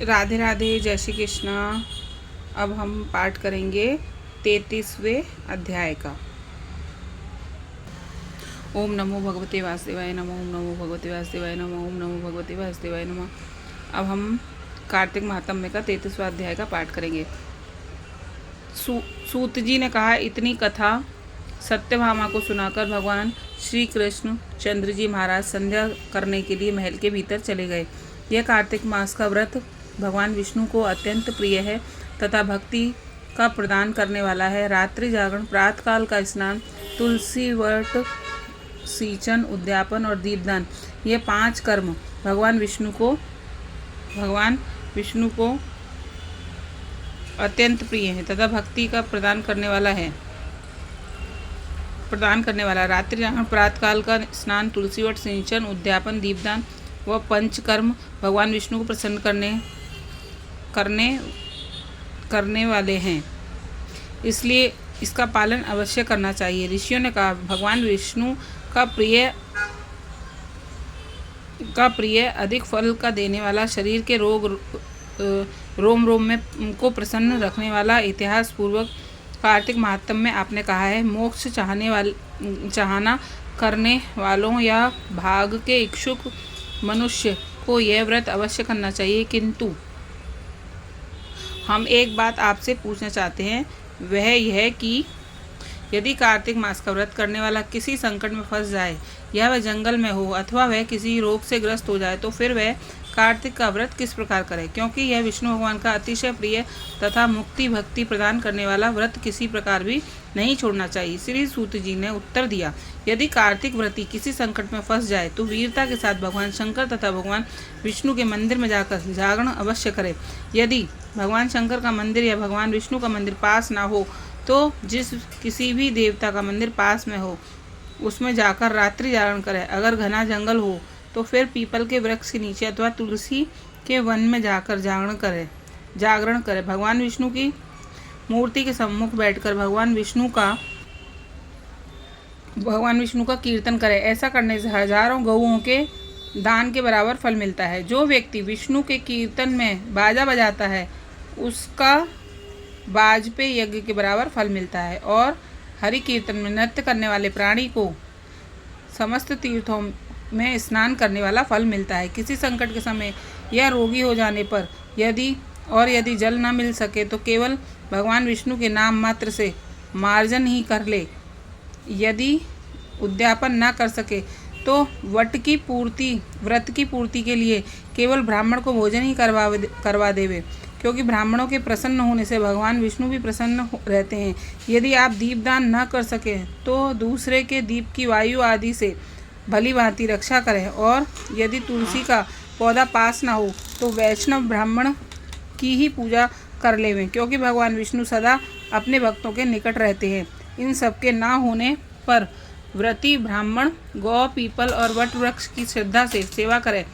राधे राधे, जय श्री कृष्णा। अब हम पाठ करेंगे 33वें अध्याय का। ओम नमो भगवते वासुदेवाय नमः। ओम नमो भगवते वासुदेवाय नमः। ओम नमो भगवते वासुदेवाय नमः। अब हम कार्तिक महात्म्य का 33वां अध्याय का पाठ करेंगे। सूत जी ने कहा, इतनी कथा सत्यभामा को सुनाकर भगवान श्री कृष्ण चंद्र जी महाराज संध्या करने के लिए महल के भीतर चले गए। यह कार्तिक मास का व्रत भगवान विष्णु को अत्यंत प्रिय है तथा भक्ति का प्रदान करने वाला है। रात्रि जागरण, प्रातःकाल का स्नान, तुलसी वट, सींचन, उद्यापन और दीपदान, ये 5 कर्म भगवान विष्णु को अत्यंत प्रिय है तथा भक्ति का प्रदान करने वाला। रात्रि जागरण, प्रातःकाल का स्नान, तुलसी वट, सिंचन, उद्यापन, दीपदान व पंचकर्म भगवान विष्णु को प्रसन्न करने वाले हैं, इसलिए इसका पालन अवश्य करना चाहिए। ऋषियों ने कहा, भगवान विष्णु का प्रिय अधिक फल का देने वाला, शरीर के रोम रोम में को प्रसन्न रखने वाला इतिहास पूर्वक कार्तिक महात्म्य में आपने कहा है। मोक्ष चाहना करने वालों या भाग के इच्छुक मनुष्य को यह व्रत अवश्य करना चाहिए, किंतु हम एक बात आपसे पूछना चाहते हैं, वह यह कि यदि कार्तिक मास का व्रत करने वाला किसी संकट में फंस जाए, या वह जंगल में हो अथवा वह किसी रोग से ग्रस्त हो जाए, तो फिर वह कार्तिक का व्रत किस प्रकार करे, क्योंकि यह विष्णु भगवान का अतिशय प्रिय तथा मुक्ति भक्ति प्रदान करने वाला व्रत किसी प्रकार भी नहीं छोड़ना चाहिए। श्री सूत जी ने उत्तर दिया, यदि कार्तिक व्रती किसी संकट में फंस जाए तो वीरता के साथ भगवान शंकर तथा भगवान विष्णु के मंदिर में जाकर जागरण अवश्य करे। यदि भगवान शंकर का मंदिर या भगवान विष्णु का मंदिर पास ना हो तो किसी भी देवता का मंदिर पास में हो, उसमें जाकर रात्रि जागरण करे। अगर घना जंगल हो तो फिर पीपल के वृक्ष के नीचे अथवा तुलसी के वन में जाकर जागरण करे। भगवान विष्णु की मूर्ति के सम्मुख बैठकर भगवान विष्णु का कीर्तन करे। ऐसा करने से हजारों गौओं के दान के बराबर फल मिलता है। जो व्यक्ति विष्णु के कीर्तन में बाजा बजाता है, उसका वाजपेय यज्ञ के बराबर फल मिलता है, और हरि कीर्तन में नृत्य करने वाले प्राणी को समस्त तीर्थों में स्नान करने वाला फल मिलता है। किसी संकट के समय या रोगी हो जाने पर यदि जल न मिल सके तो केवल भगवान विष्णु के नाम मात्र से मार्जन ही कर ले। यदि उद्यापन न कर सके तो व्रत की पूर्ति के लिए केवल ब्राह्मण को भोजन ही करवा देवे, क्योंकि ब्राह्मणों के प्रसन्न होने से भगवान विष्णु भी प्रसन्न रहते हैं। यदि आप दीपदान न कर सकें तो दूसरे के दीप की वायु आदि से भली भांति रक्षा करें, और यदि तुलसी का पौधा पास न हो तो वैष्णव ब्राह्मण की ही पूजा कर लेवें, क्योंकि भगवान विष्णु सदा अपने भक्तों के निकट रहते हैं। इन सब के ना होने पर व्रती ब्राह्मण गौ, पीपल और वट वृक्ष की श्रद्धा से सेवा करें।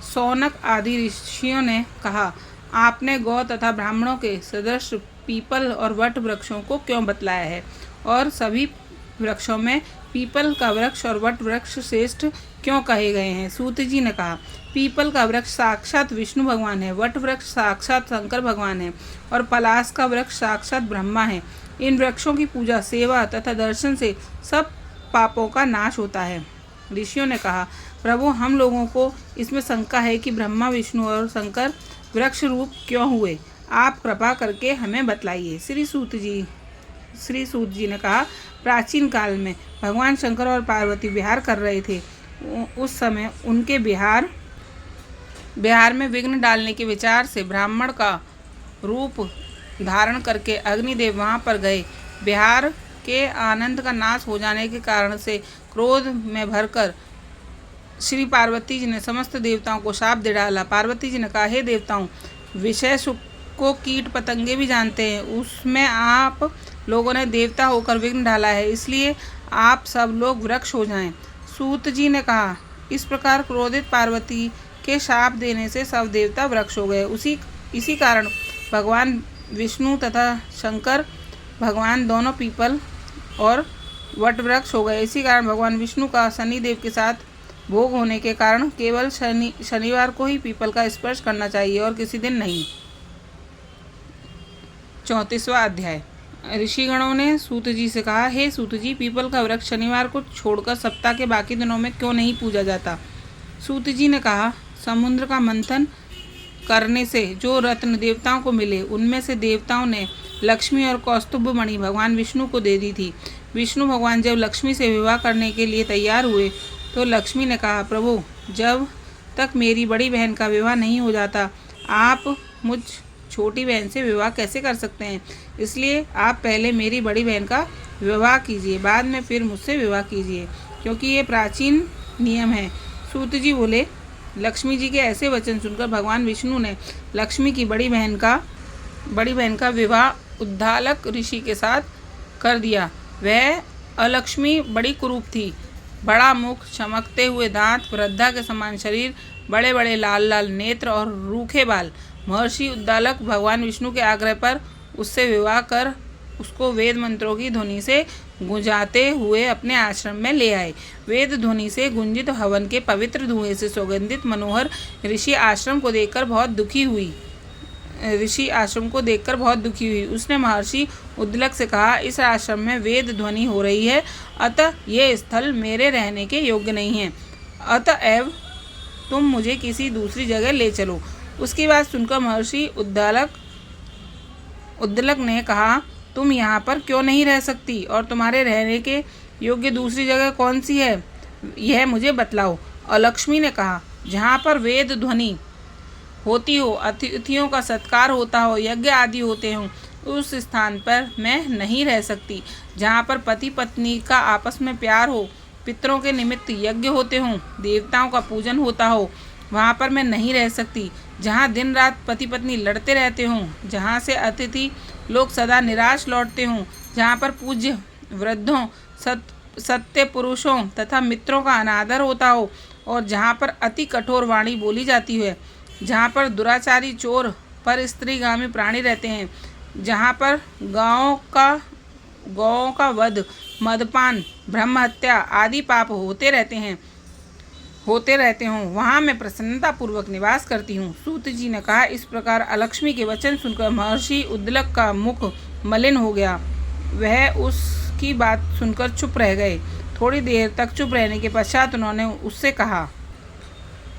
शौनक आदि ऋषियों ने कहा, आपने गौ तथा ब्राह्मणों के सदृश पीपल और वट वृक्षों को क्यों बतलाया है, और सभी वृक्षों में पीपल का वृक्ष और वट वृक्ष श्रेष्ठ क्यों कहे गए हैं। सूत जी ने कहा, पीपल का वृक्ष साक्षात विष्णु भगवान है, वट वृक्ष साक्षात शंकर भगवान है, और पलाश का वृक्ष साक्षात ब्रह्मा है। इन वृक्षों की पूजा, सेवा तथा दर्शन से सब पापों का नाश होता है। ऋषियों ने कहा, प्रभु, हम लोगों को इसमें शंका है कि ब्रह्मा, विष्णु और शंकर वृक्ष रूप क्यों हुए, आप कृपा करके हमें बतलाइए। श्री सूत जी ने कहा, प्राचीन काल में भगवान शंकर और पार्वती विहार कर रहे थे। उस समय उनके विहार में विघ्न डालने के विचार से ब्राह्मण का रूप धारण करके अग्निदेव वहां पर गए। विहार के आनंद का नाश हो जाने के कारण से क्रोध में भरकर श्री पार्वती जी ने समस्त देवताओं को शाप दे डाला। पार्वती जी ने कहा, हे देवताओं, विषय सुख को कीट पतंगे भी जानते हैं, उसमें आप लोगों ने देवता होकर विघ्न डाला है, इसलिए आप सब लोग वृक्ष हो जाएं। सूत जी ने कहा, इस प्रकार क्रोधित पार्वती के शाप देने से सब देवता वृक्ष हो गए। इसी कारण भगवान विष्णु तथा शंकर भगवान दोनों पीपल और वट वृक्ष हो गए। इसी कारण भगवान विष्णु का शनिदेव के साथ भोग होने के कारण केवल शनिवार को ही पीपल का स्पर्श करना चाहिए और किसी दिन नहीं। 34वां अध्याय। ऋषिगणों ने सूत जी से कहा, हे सूत जी, पीपल का वृक्ष शनिवार को छोड़कर सप्ताह के बाकी दिनों में क्यों नहीं पूजा जाता? सूत जी ने कहा, समुद्र का मंथन करने से जो रत्न देवताओं को मिले, उनमें से देवताओं ने लक्ष्मी और कौस्तुभ मणि भगवान विष्णु को दे दी थी। विष्णु भगवान जब लक्ष्मी से विवाह करने के लिए तैयार हुए तो लक्ष्मी ने कहा, प्रभु, जब तक मेरी बड़ी बहन का विवाह नहीं हो जाता, आप मुझ छोटी बहन से विवाह कैसे कर सकते हैं? इसलिए आप पहले मेरी बड़ी बहन का विवाह कीजिए, बाद में फिर मुझसे विवाह कीजिए, क्योंकि ये प्राचीन नियम है। सूत जी बोले, लक्ष्मी जी के ऐसे वचन सुनकर भगवान विष्णु ने लक्ष्मी की बड़ी बहन का विवाह उद्दालक ऋषि के साथ कर दिया। वह अलक्ष्मी बड़ी कुरूप थी, बड़ा मुख, चमकते हुए दांत, वृद्धा के समान शरीर, बड़े बड़े लाल लाल नेत्र और रूखे बाल। महर्षि उद्दालक भगवान विष्णु के आग्रह पर उससे विवाह कर उसको वेद मंत्रों की ध्वनि से गुंजाते हुए अपने आश्रम में ले आए। वेद ध्वनि से गुंजित हवन के पवित्र धुएं से सुगंधित मनोहर ऋषि आश्रम को देखकर बहुत दुखी हुई। उसने महर्षि उद्दालक से कहा, इस आश्रम में वेद ध्वनि हो रही है, अतः ये स्थल मेरे रहने के योग्य नहीं है, अतएव तुम मुझे किसी दूसरी जगह ले चलो। उसकी बात सुनकर महर्षि उद्दालक ने कहा, तुम यहाँ पर क्यों नहीं रह सकती और तुम्हारे रहने के योग्य दूसरी जगह कौन सी है, यह मुझे बतलाओ। अलक्ष्मी ने कहा, जहाँ पर वेद ध्वनि होती हो, अतिथियों का सत्कार होता हो, यज्ञ आदि होते हों, उस स्थान पर मैं नहीं रह सकती। जहाँ पर पति पत्नी का आपस में प्यार हो, पितरों के निमित्त यज्ञ होते हों, देवताओं का पूजन होता हो, वहाँ पर मैं नहीं रह सकती। जहाँ दिन रात पति पत्नी लड़ते रहते हों, जहाँ से अतिथि लोग सदा निराश लौटते हों, जहाँ पर पूज्य वृद्धों, सत्य पुरुषों तथा मित्रों का अनादर होता हो, और जहाँ पर अति कठोर वाणी बोली जाती है, जहाँ पर दुराचारी, चोर, पर स्त्रीगामी प्राणी रहते हैं, जहाँ पर गौओं का वध, मदपान, ब्रह्म हत्या आदि पाप होते रहते हों, वहाँ मैं प्रसन्नता पूर्वक निवास करती हूँ। सूत जी ने कहा, इस प्रकार अलक्ष्मी के वचन सुनकर महर्षि उद्दालक का मुख मलिन हो गया। वह उसकी बात सुनकर चुप रह गए। थोड़ी देर तक चुप रहने के पश्चात उन्होंने उससे कहा,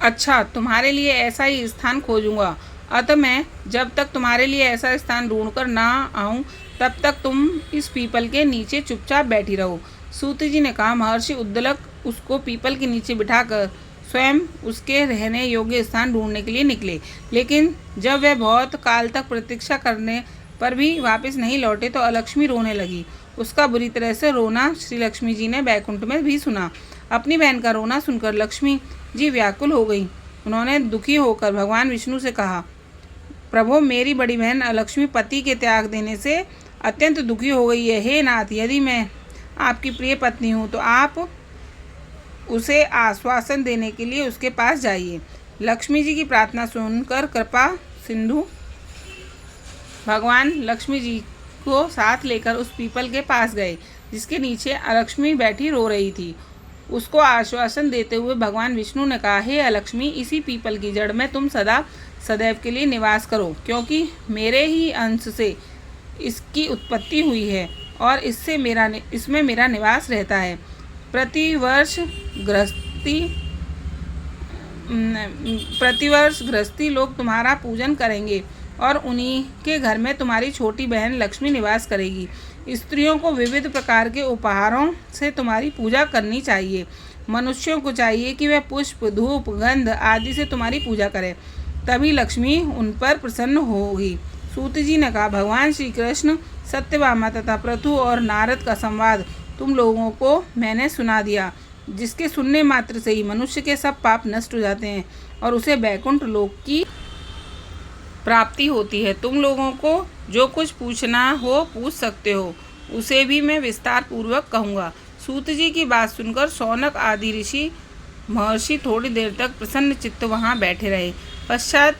अच्छा, तुम्हारे लिए ऐसा ही स्थान खोजूंगा, अतः मैं जब तक तुम्हारे लिए ऐसा स्थान ढूंढकर ना आऊं, तब तक तुम इस पीपल के नीचे चुपचाप बैठी रहो। सूत जी ने कहा, महर्षि उद्दालक उसको पीपल के नीचे बिठाकर स्वयं उसके रहने योग्य स्थान ढूंढने के लिए निकले, लेकिन जब वह बहुत काल तक प्रतीक्षा करने पर भी वापस नहीं लौटे तो अलक्ष्मी रोने लगी। उसका बुरी तरह से रोना श्री लक्ष्मी जी ने बैकुंठ में भी सुना। अपनी बहन का रोना सुनकर लक्ष्मी जी व्याकुल हो गई। उन्होंने दुखी होकर भगवान विष्णु से कहा, प्रभु, मेरी बड़ी बहन अलक्ष्मी पति के त्याग देने से अत्यंत दुखी हो गई है। हे नाथ, यदि मैं आपकी प्रिय पत्नी हूँ तो आप उसे आश्वासन देने के लिए उसके पास जाइए। लक्ष्मी जी की प्रार्थना सुनकर कृपा सिंधु भगवान लक्ष्मी जी को साथ लेकर उस पीपल के पास गए, जिसके नीचे अलक्ष्मी बैठी रो रही थी। उसको आश्वासन देते हुए भगवान विष्णु ने कहा, हे अलक्ष्मी, इसी पीपल की जड़ में तुम सदैव के लिए निवास करो, क्योंकि मेरे ही अंश से इसकी उत्पत्ति हुई है और इसमें मेरा निवास रहता है। प्रतिवर्ष गृहस्थी लोग तुम्हारा पूजन करेंगे और उन्हीं के घर में तुम्हारी छोटी बहन लक्ष्मी निवास करेगी। स्त्रियों को विविध प्रकार के उपहारों से तुम्हारी पूजा करनी चाहिए। मनुष्यों को चाहिए कि वह पुष्प, धूप, गंध आदि से तुम्हारी पूजा करें, तभी लक्ष्मी उन पर प्रसन्न होगी। सूत जी ने कहा, भगवान श्री कृष्ण, सत्यभामा तथा पृथु और नारद का संवाद तुम लोगों को मैंने सुना दिया, जिसके सुनने मात्र से ही मनुष्य के सब पाप नष्ट हो जाते हैं और उसे बैकुंठ लोक की प्राप्ति होती है। तुम लोगों को जो कुछ पूछना हो पूछ सकते हो, उसे भी मैं विस्तार पूर्वक कहूँगा। सूत जी की बात सुनकर शौनक आदि ऋषि महर्षि थोड़ी देर तक प्रसन्न चित्त वहाँ बैठे रहे। पश्चात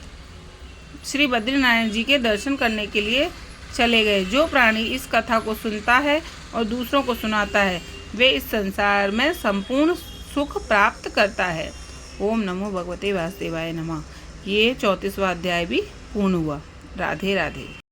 श्री बद्रीनारायण जी के दर्शन करने के लिए चले गए। जो प्राणी इस कथा को सुनता है और दूसरों को सुनाता है, वे इस संसार में संपूर्ण सुख प्राप्त करता है। ओम नमो भगवते वासुदेवाय नमः। ये 34वां अध्याय भी पूर्ण हुआ। राधे राधे।